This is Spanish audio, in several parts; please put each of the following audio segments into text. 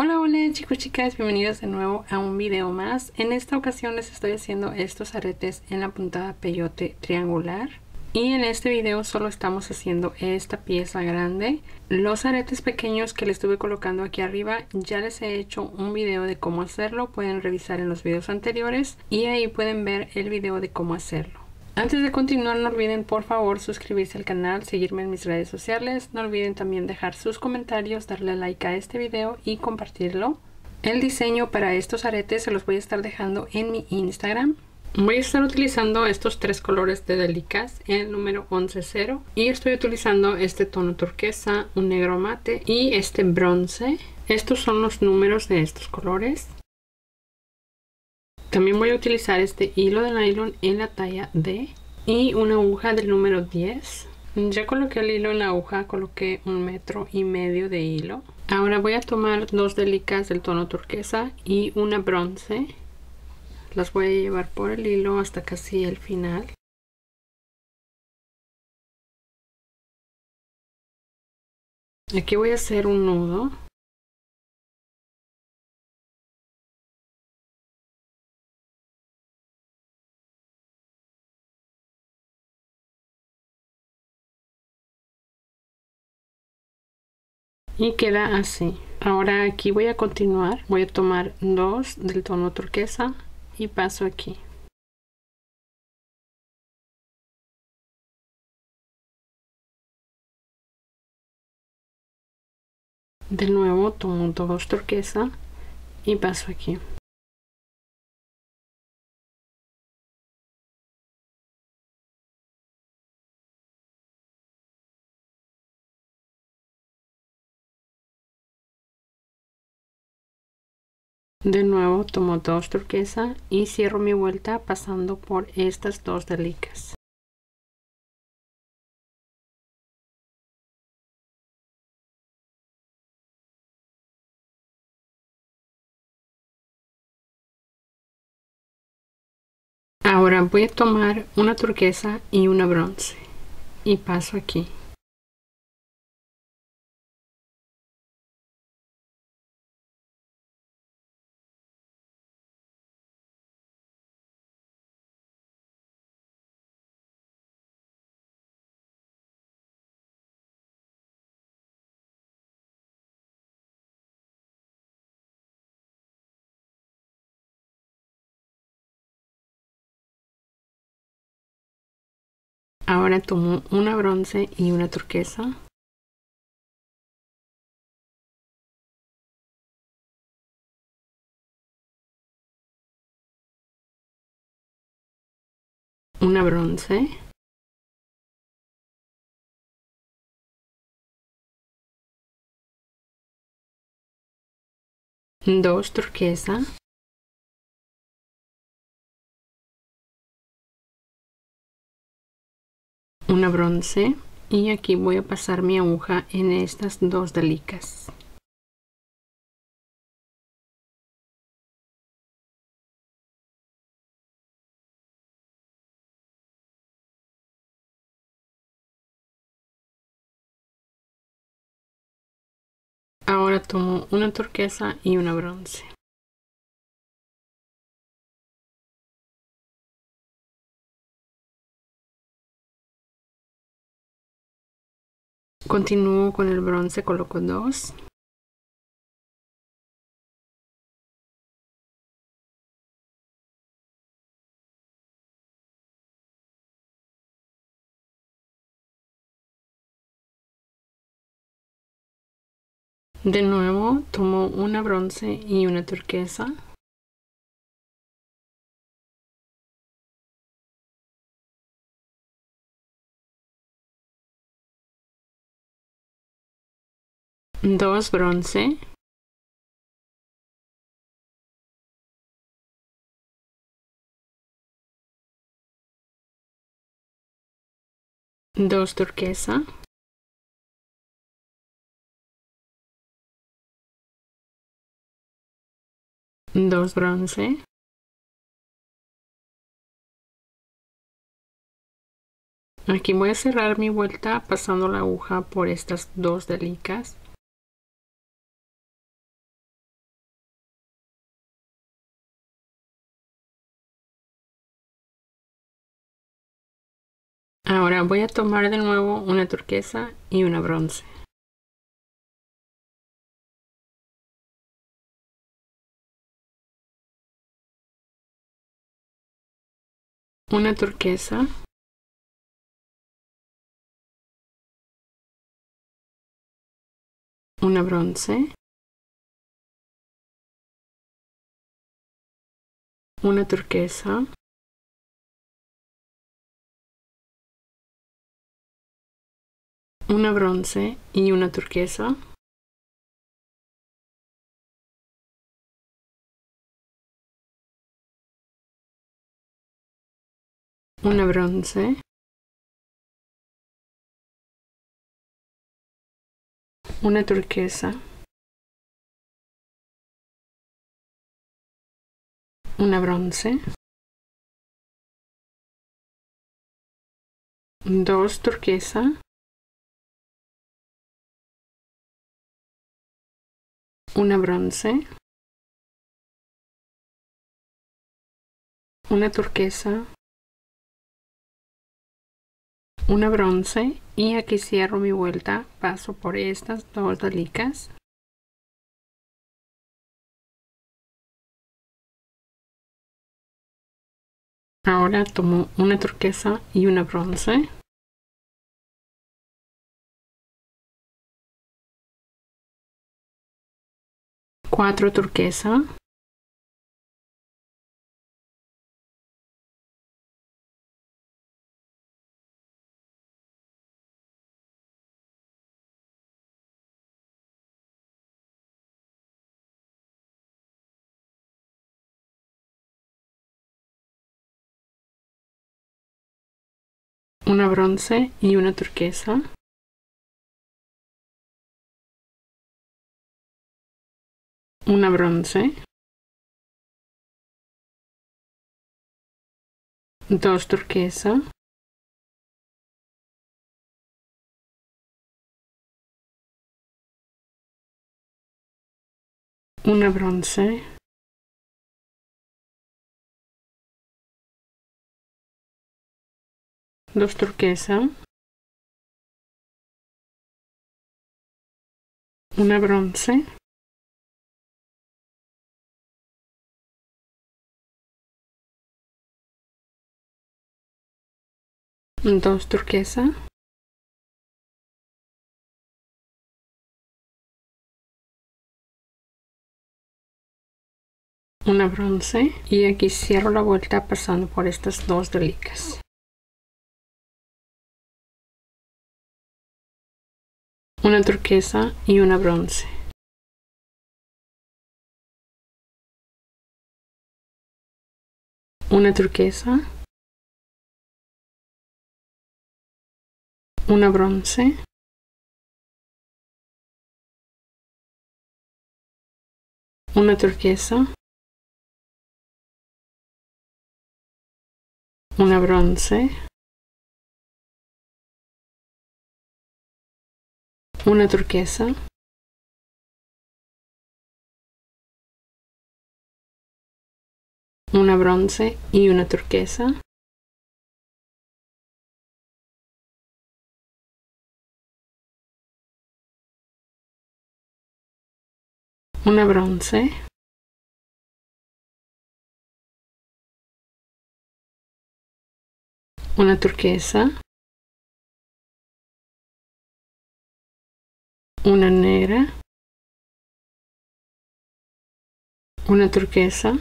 Hola, hola chicos, chicas, bienvenidos de nuevo a un video más. En esta ocasión les estoy haciendo estos aretes en la puntada peyote triangular. Y en este video solo estamos haciendo esta pieza grande. Los aretes pequeños que les estuve colocando aquí arriba ya les he hecho un video de cómo hacerlo. Pueden revisar en los videos anteriores y ahí pueden ver el video de cómo hacerlo. Antes de continuar, no olviden por favor suscribirse al canal, seguirme en mis redes sociales. No olviden también dejar sus comentarios, darle like a este video y compartirlo. El diseño para estos aretes se los voy a estar dejando en mi Instagram. Voy a estar utilizando estos tres colores de Delikas, el número 11-0, y estoy utilizando este tono turquesa, un negro mate y este bronce. Estos son los números de estos colores. También voy a utilizar este hilo de nylon en la talla D y una aguja del número 10. Ya coloqué el hilo en la aguja, coloqué 1,5 metros de hilo. Ahora voy a tomar dos Delikas del tono turquesa y una bronce. Las voy a llevar por el hilo hasta casi el final. Aquí voy a hacer un nudo. Y queda así. Ahora aquí voy a continuar. Voy a tomar dos del tono turquesa y paso aquí. De nuevo tomo dos turquesa y paso aquí. De nuevo tomo dos turquesa y cierro mi vuelta pasando por estas dos Delikas. Ahora voy a tomar una turquesa y una bronce y paso aquí. Ahora tomo una bronce y una turquesa. Una bronce. Dos turquesa. Una bronce. Y aquí voy a pasar mi aguja en estas dos Delikas. Ahora tomo una turquesa y una bronce. Continúo con el bronce, coloco dos. De nuevo tomo una bronce y una turquesa. Dos bronce. Dos turquesa. Dos bronce. Aquí voy a cerrar mi vuelta pasando la aguja por estas dos Delikas. Ahora voy a tomar de nuevo una turquesa y una bronce. Una turquesa, una bronce, una turquesa, una bronce y una turquesa, una bronce, una turquesa, una bronce, dos turquesa, una bronce, una turquesa, una bronce y aquí cierro mi vuelta, paso por estas dos dalicas. Ahora tomo una turquesa y una bronce. Cuatro turquesa. Una bronce y una turquesa. Una bronce. Dos turquesa. Una bronce. Dos turquesa. Una bronce. Dos turquesa. Una bronce y aquí cierro la vuelta pasando por estas dos dalicas. Una turquesa y una bronce. Una turquesa. Una bronce. Una turquesa. Una bronce. Una turquesa. Una bronce y una turquesa. Una bronce. Una turquesa. Una negra. Una turquesa.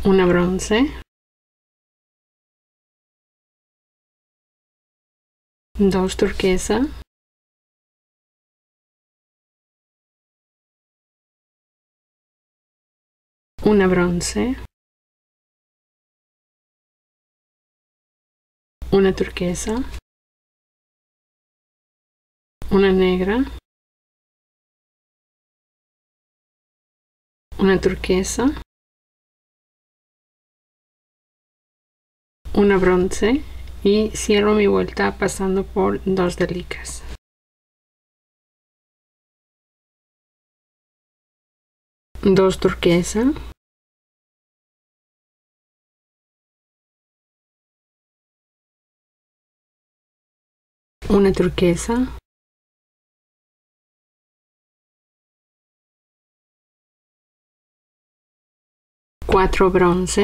Una bronce. Dos turquesa. Una bronce. Una turquesa. Una negra. Una turquesa. Una bronce y cierro mi vuelta pasando por dos dalicas. Dos turquesa. una turquesa, cuatro bronce,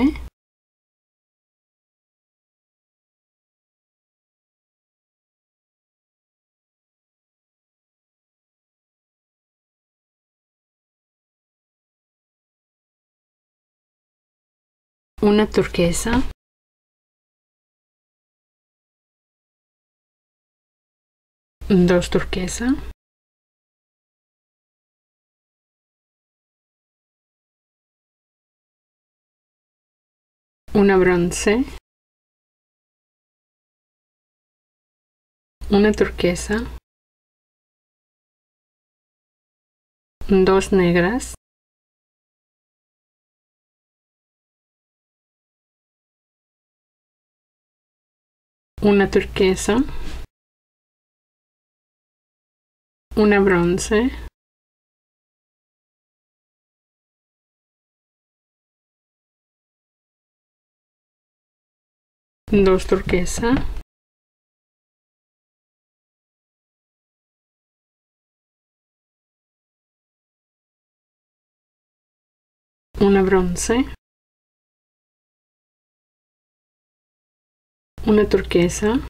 una turquesa, dos turquesa, una bronce, una turquesa, dos negras, una turquesa, una bronce, dos turquesa, una bronce, una turquesa,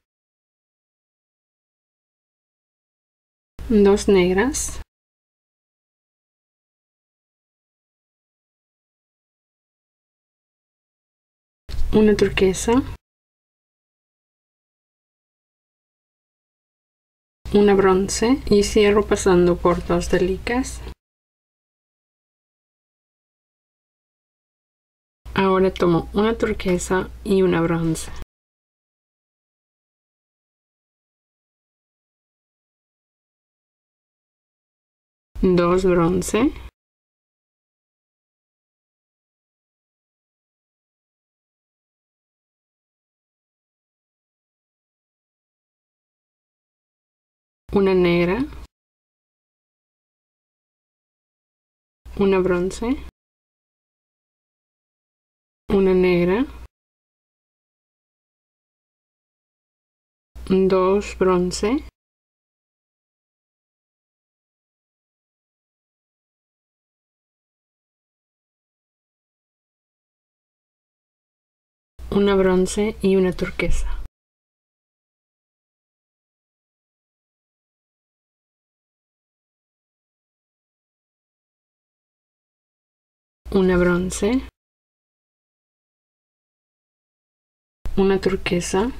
dos negras, una turquesa, una bronce y cierro pasando por dos delicas. Ahora tomo una turquesa y una bronce. Dos bronce. Una negra. Una bronce. Una negra. Dos bronce. Una bronce y una turquesa. Una bronce, una turquesa,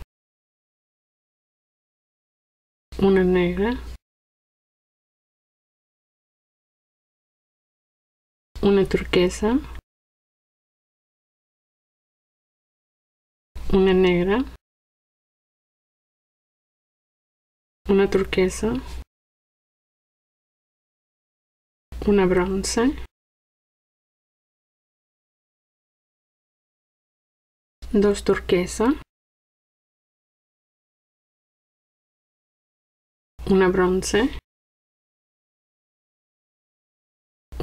una negra, una turquesa, una negra, una turquesa, una bronce, dos turquesa, una bronce,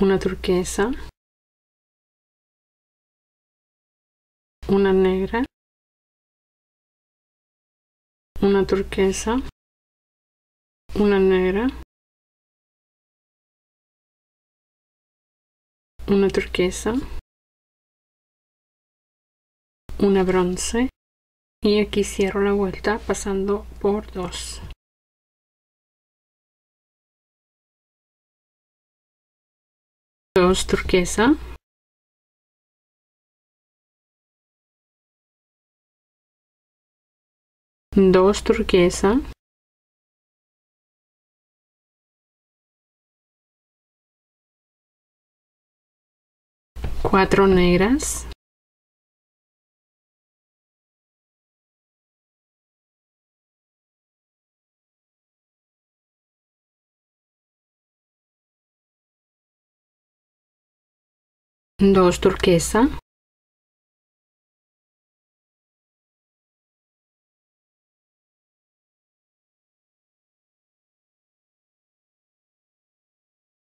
una turquesa, una negra, una turquesa, una negra, una turquesa, una bronce y aquí cierro la vuelta pasando por dos. Dos turquesa, dos turquesa, cuatro negras, dos turquesa,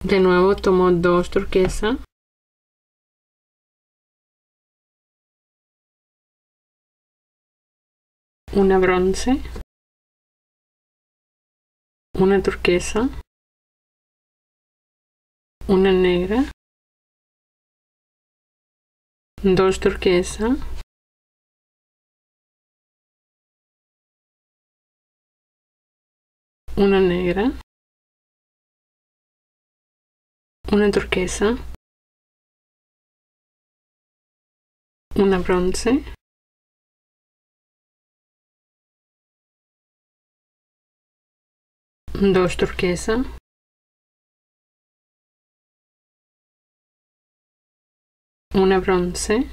de nuevo tomo dos turquesa, una bronce, una turquesa, una negra, dos turquesa, una negra, una turquesa, una bronce, dos turquesa, una bronce,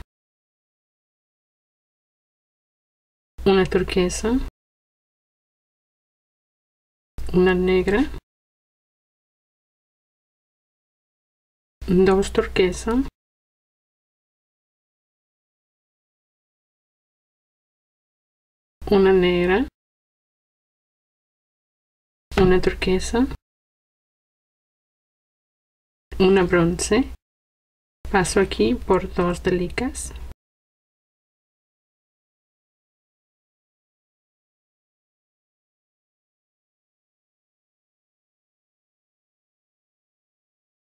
una turquesa, una negra, dos turquesa, una negra, una turquesa, una bronce. Paso aquí por dos delicas,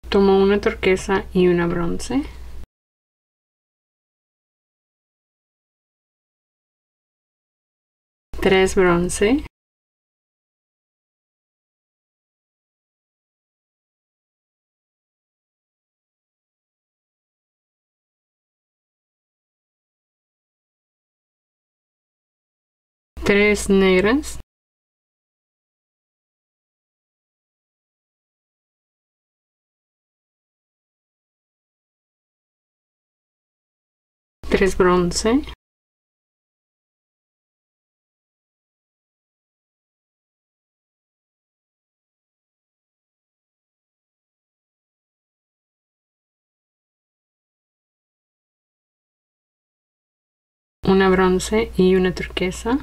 tomo una turquesa y una bronce, tres bronce, tres negras, tres bronce, una bronce y una turquesa,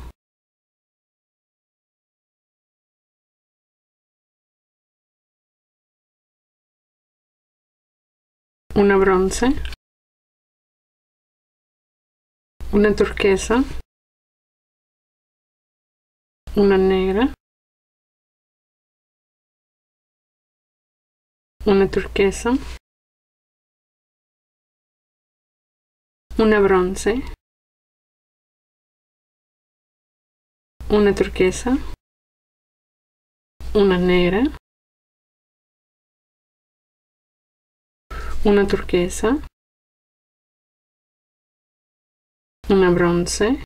una bronce, una turquesa, una negra, una turquesa, una bronce, una turquesa, una negra, una turquesa, una bronce,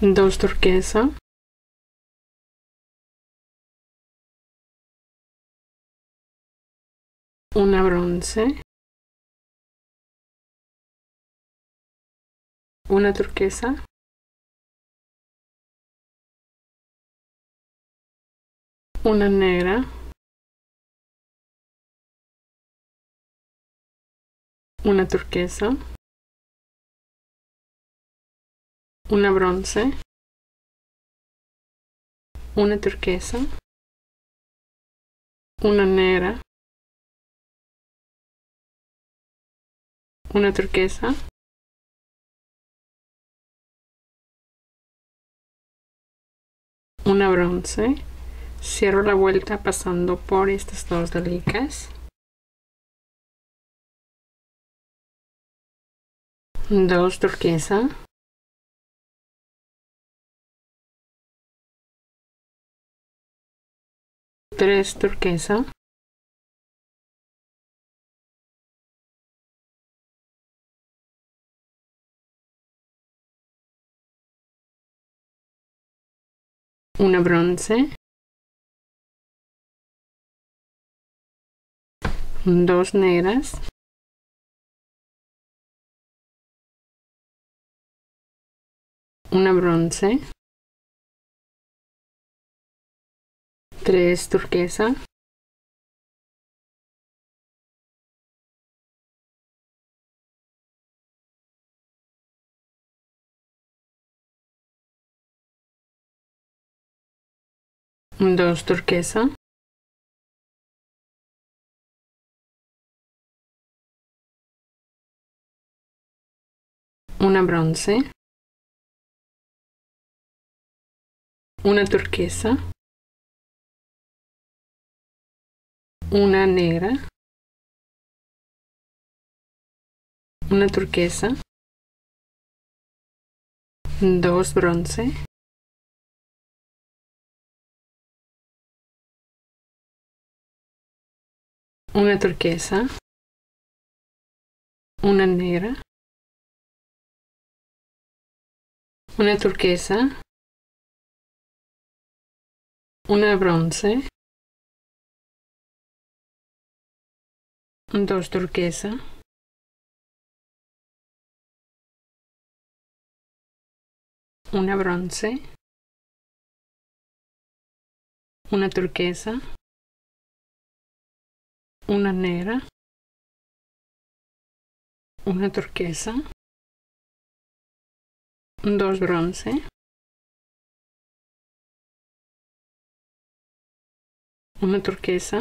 dos turquesa, una bronce, una turquesa, una negra, una turquesa, una bronce, una turquesa, una negra, una turquesa, una bronce. Cierro la vuelta pasando por estas dos delicas, dos turquesa, tres turquesa, una bronce, dos negras, una bronce, tres turquesa, dos turquesa, una bronce, una turquesa, una negra, una turquesa, 2 bronce, una turquesa, una negra, una turquesa, una bronce, 2 turquesa, una bronce, una turquesa, una negra, una turquesa, 2 bronce, una turquesa,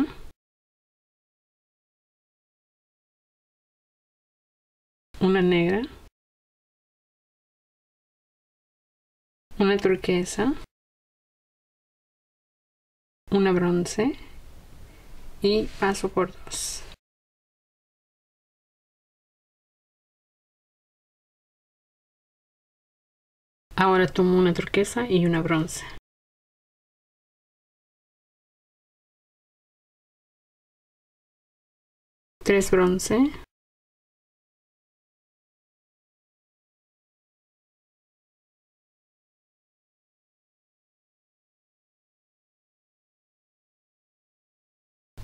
una negra, una turquesa, una bronce y paso por 2. Ahora tomo una turquesa y una bronce. Tres bronce,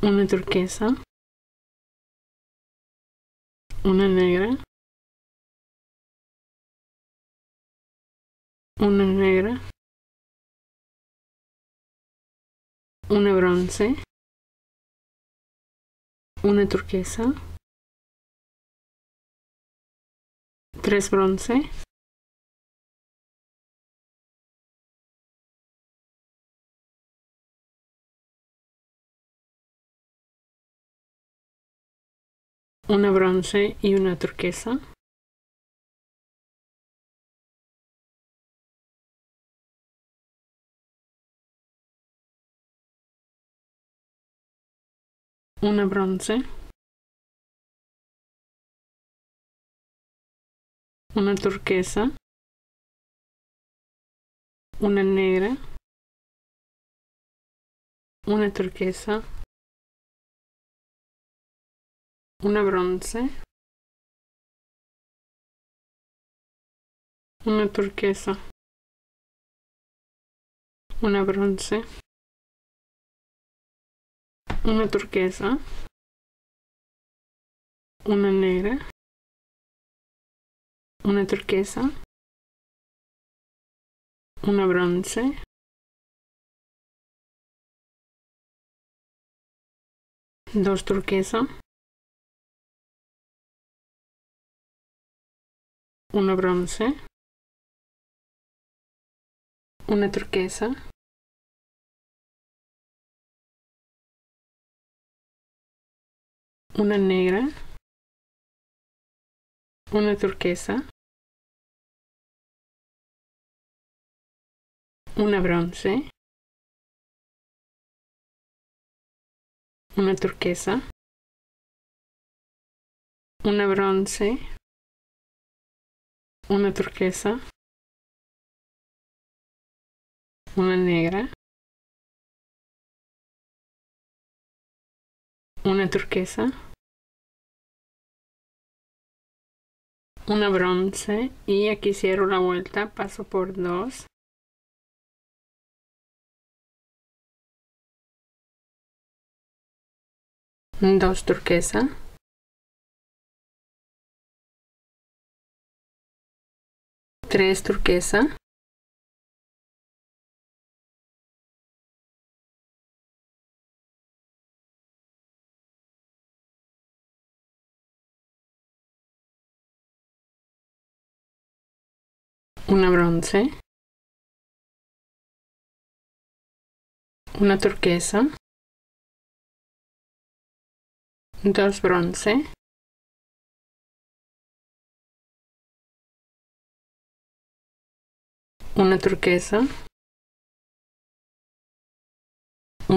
una turquesa, una negra, una negra, una bronce, una turquesa, 3 bronce, una bronce y una turquesa, una bronce, una turquesa, una negra, una turquesa, una bronce, una turquesa, una bronce, una turquesa, una negra, una turquesa, una bronce, dos turquesa, una bronce, una turquesa, una negra, una turquesa, una bronce, una turquesa, una bronce, una turquesa, una negra, una turquesa, una bronce y aquí cierro la vuelta, paso por 2, dos turquesa, tres turquesa, una bronce, una turquesa, dos bronce, una turquesa,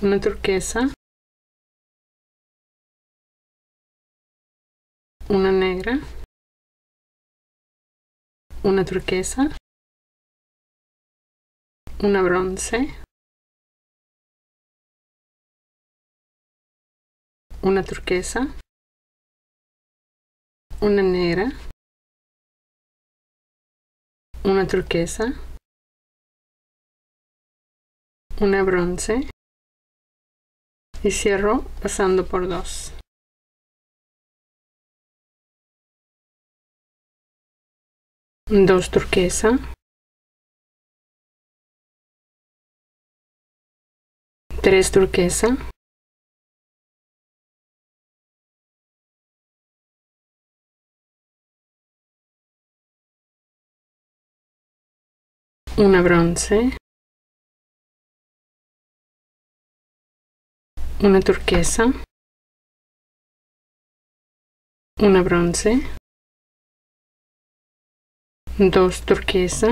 una turquesa, una negra, una turquesa, una bronce, una turquesa, una negra, una turquesa, una bronce y cierro pasando por 2. Dos turquesa, 3 turquesa, una bronce, una turquesa, una bronce, 2 turquesa,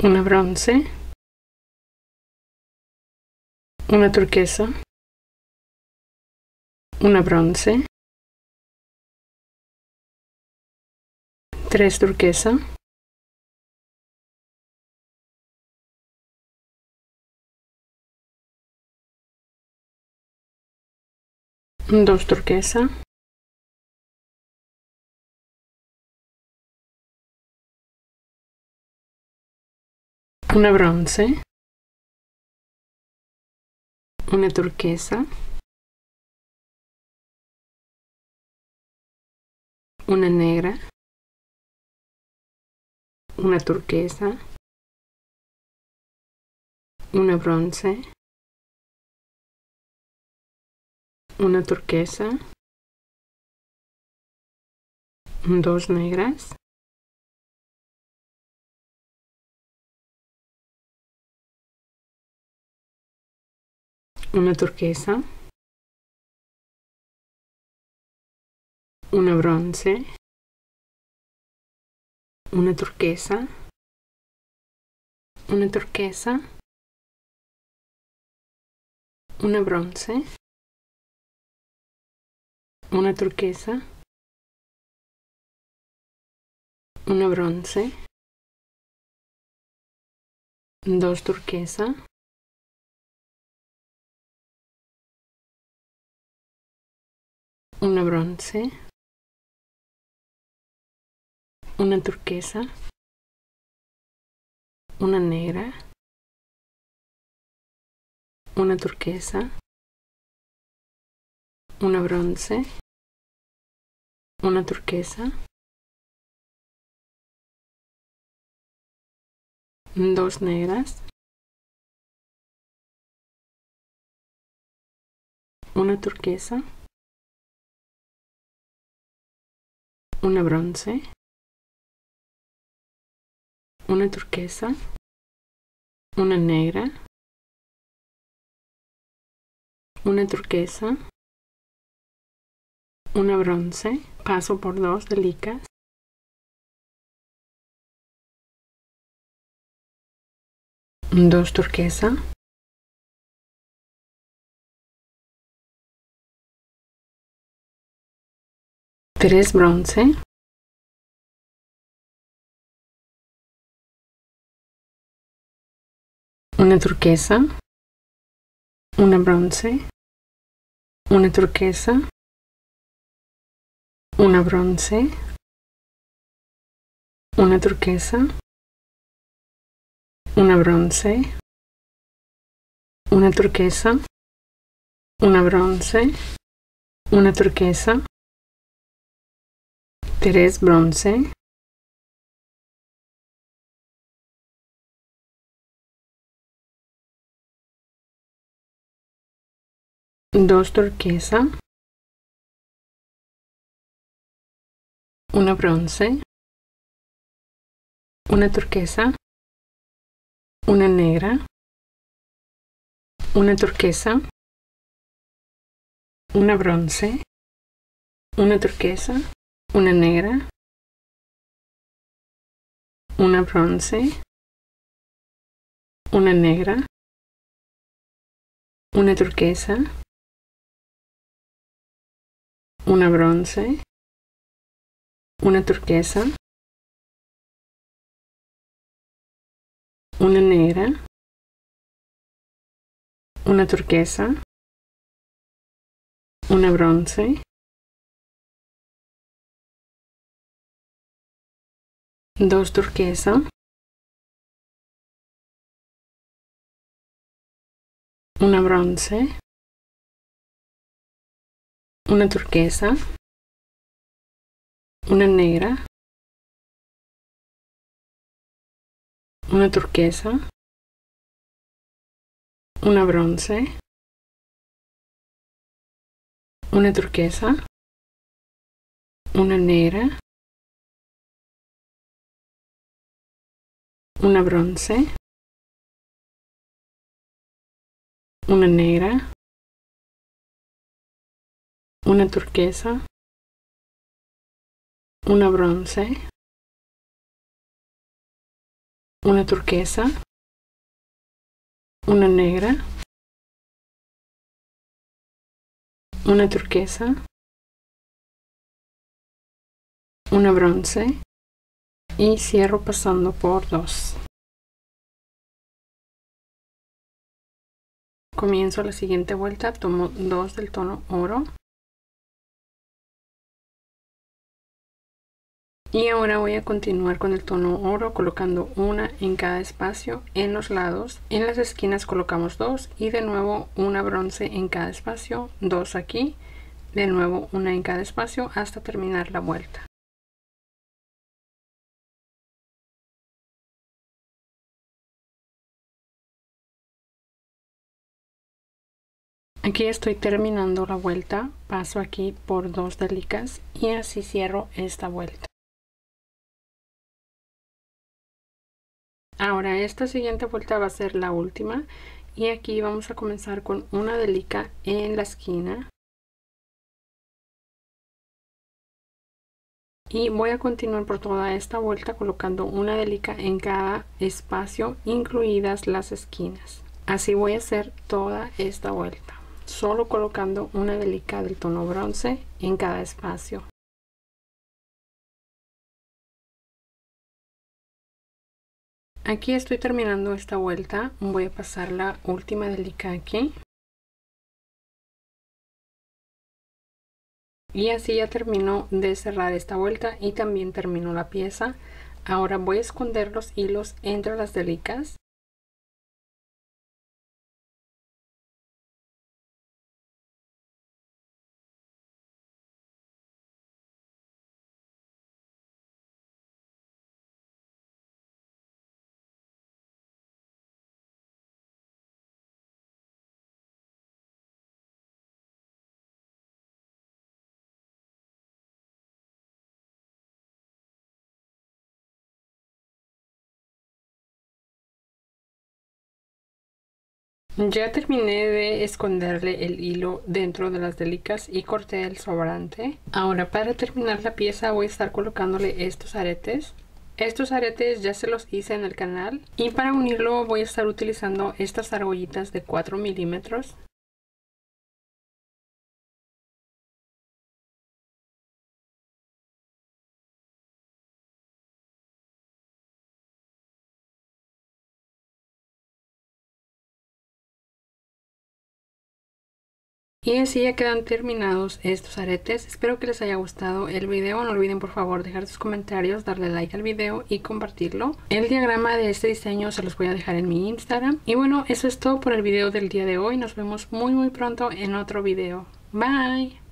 una bronce, una turquesa, una bronce, 3 turquesa, dos turquesa, una bronce, una turquesa, una negra, una turquesa, una bronce, una turquesa, 2 negras, una turquesa, una bronce, una turquesa, una turquesa, una bronce, una turquesa, una bronce, 2 turquesa, una bronce, una turquesa, una negra, una turquesa, una bronce, una turquesa, 2 negras, una turquesa, una bronce, una turquesa, una negra, una turquesa, una bronce, paso por 2 delicas, dos turquesa, tres bronce, una turquesa, una bronce, una turquesa, una bronce, una turquesa, una bronce, una turquesa, una bronce, una turquesa, 3 bronce, dos turquesa, una bronce, una turquesa, una negra, una turquesa, una bronce, una turquesa, una negra, una bronce, una negra, una turquesa, una bronce, una turquesa, una negra, una turquesa, una bronce, dos turquesa, una bronce, una turquesa, una negra, una turquesa, una bronce, una turquesa, una negra, una bronce, una negra, una turquesa, una bronce, una turquesa, una negra, una turquesa, una bronce y cierro pasando por dos. Comienzo la siguiente vuelta, tomo dos del tono oro y ahora voy a continuar con el tono oro colocando una en cada espacio en los lados. En las esquinas colocamos dos y de nuevo una bronce en cada espacio, dos aquí, de nuevo una en cada espacio hasta terminar la vuelta. Aquí estoy terminando la vuelta, paso aquí por dos delicas y así cierro esta vuelta. Ahora esta siguiente vuelta va a ser la última y aquí vamos a comenzar con una delica en la esquina. Y voy a continuar por toda esta vuelta colocando una delica en cada espacio, incluidas las esquinas. Así voy a hacer toda esta vuelta, solo colocando una delica del tono bronce en cada espacio. Aquí estoy terminando esta vuelta, voy a pasar la última delica aquí. Y así ya termino de cerrar esta vuelta y también termino la pieza. Ahora voy a esconder los hilos entre las delicas. Ya terminé de esconderle el hilo dentro de las delicas y corté el sobrante. Ahora para terminar la pieza voy a estar colocándole estos aretes. Estos aretes ya se los hice en el canal y para unirlo voy a estar utilizando estas argollitas de 4 milímetros. Y así ya quedan terminados estos aretes. Espero que les haya gustado el video. No olviden por favor dejar sus comentarios, darle like al video y compartirlo. El diagrama de este diseño se los voy a dejar en mi Instagram. Y bueno, eso es todo por el video del día de hoy. Nos vemos muy pronto en otro video. Bye.